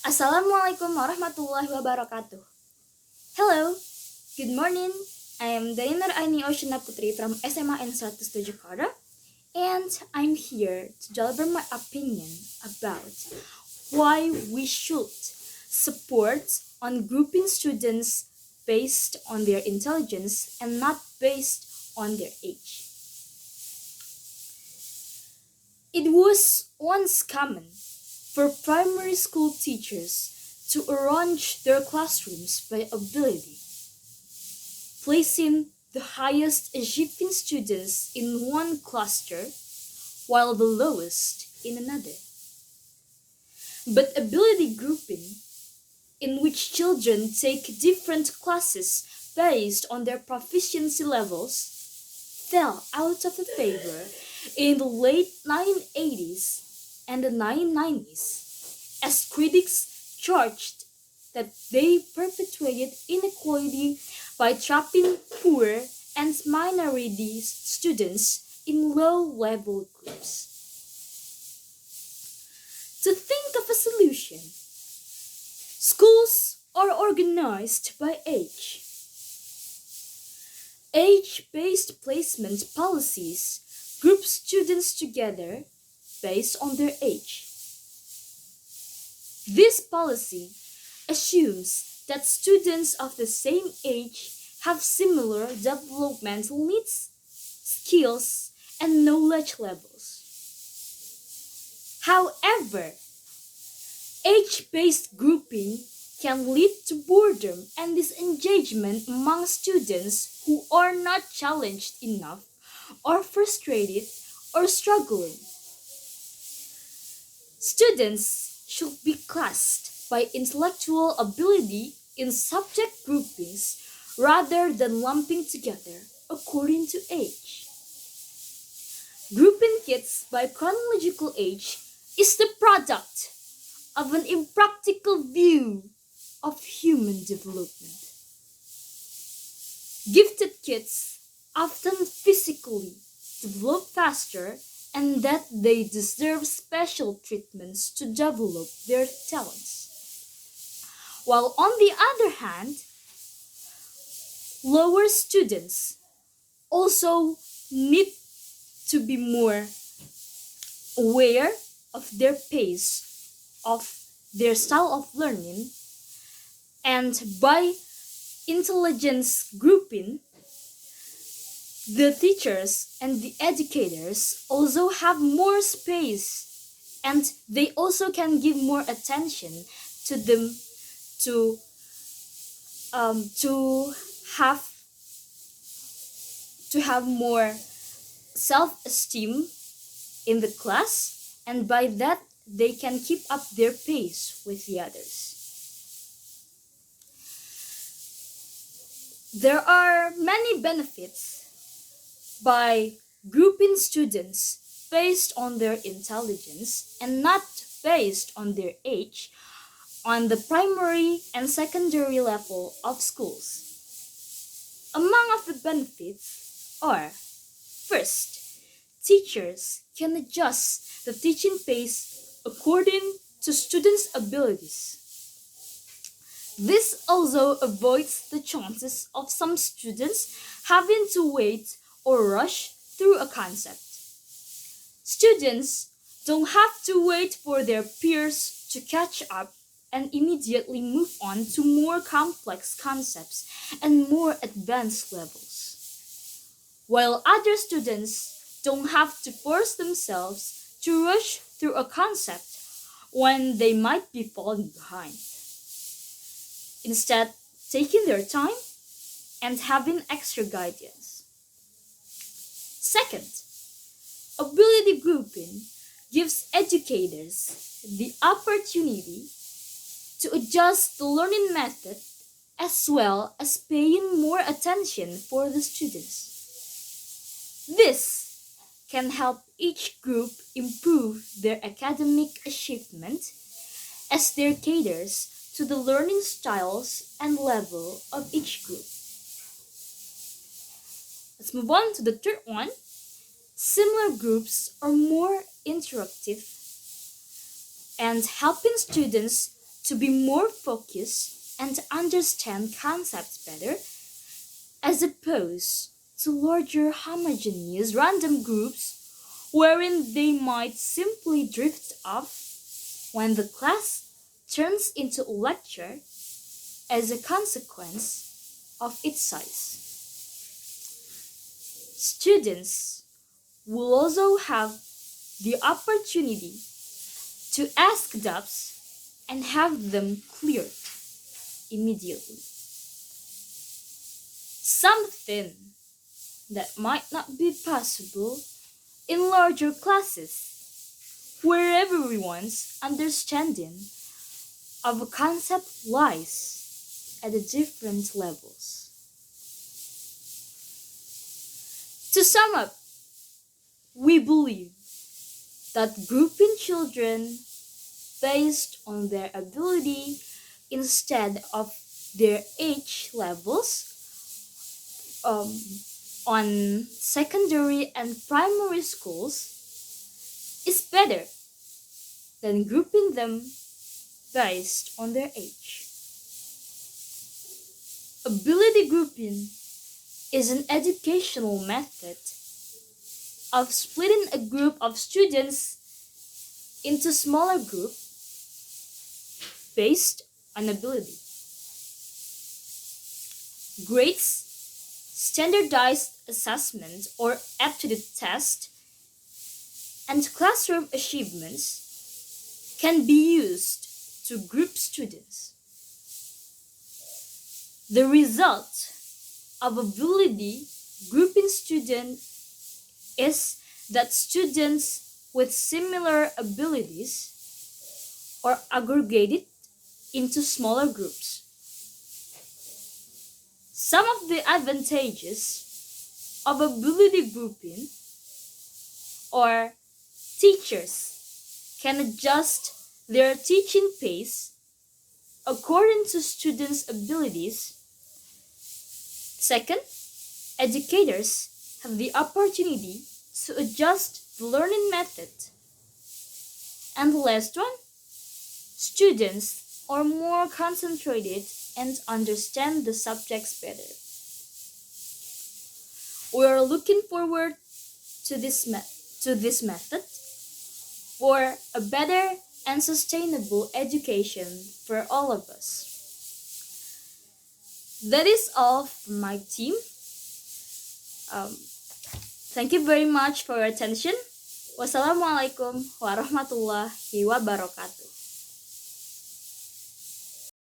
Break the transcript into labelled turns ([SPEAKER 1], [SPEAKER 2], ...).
[SPEAKER 1] Assalamualaikum warahmatullahi wabarakatuh. Hello, good morning. I am Dani Nuraini Oceana Putri from SMA NSDC Jakarta, and I'm here to deliver my opinion about why we should support on grouping students based on their intelligence and not based on their age. It was once common for primary school teachers to arrange their classrooms by ability, placing the highest achieving students in one cluster while the lowest in another. But ability grouping, in which children take different classes based on their proficiency levels, fell out of favor in the late 1980s and the 1990s, as critics charged that they perpetuated inequality by trapping poor and minority students in low-level groups. To think of a solution, schools are organized by age. Age-based placement policies group students together based on their age. This policy assumes that students of the same age have similar developmental needs, skills, and knowledge levels. However, age-based grouping can lead to boredom and disengagement among students who are not challenged enough or frustrated or struggling. Students should be classed by intellectual ability in subject groupings rather than lumping together according to age. Grouping kids by chronological age is the product of an impractical view of human development. Gifted kids often physically develop faster and that they deserve special treatments to develop their talents. While on the other hand, lower students also need to be more aware of their pace, of their style of learning, and by intelligence grouping, the teachers and the educators also have more space and they also can give more attention to them to have to have more self-esteem in the class, and by that they can keep up their pace with the others. There are many benefits by grouping students based on their intelligence and not based on their age on the primary and secondary level of schools. Among of the benefits are: first, teachers can adjust the teaching pace according to students' abilities. This also avoids the chances of some students having to wait or rush through a concept. Students don't have to wait for their peers to catch up and immediately move on to more complex concepts and more advanced levels, while other students don't have to force themselves to rush through a concept when they might be falling behind. Instead, taking their time and having extra guidance. Second, ability grouping gives educators the opportunity to adjust the learning method as well as paying more attention for the students. This can help each group improve their academic achievement as they caters to the learning styles and level of each group. Let's move on to the third one. Similar groups are more interactive and helping students to be more focused and understand concepts better, as opposed to larger homogeneous random groups wherein they might simply drift off when the class turns into a lecture as a consequence of its size. Students will also have the opportunity to ask doubts and have them cleared immediately. Something that might not be possible in larger classes, where everyone's understanding of a concept lies at the different levels. To sum up, we believe that grouping children based on their ability instead of their age levels on secondary and primary schools is better than grouping them based on their age. Ability grouping is an educational method of splitting a group of students into smaller groups based on ability. Grades, standardized assessment or aptitude test, and classroom achievements can be used to group students. The result of ability grouping students is that students with similar abilities are aggregated into smaller groups. Some of the advantages of ability grouping are teachers can adjust their teaching pace according to students' abilities. Second, educators have the opportunity to adjust the learning method. And the last one, students are more concentrated and understand the subjects better. We are looking forward to this method for a better and sustainable education for all of us. That is all from my team. Thank you very much for your attention. Wassalamualaikum warahmatullahi wabarakatuh.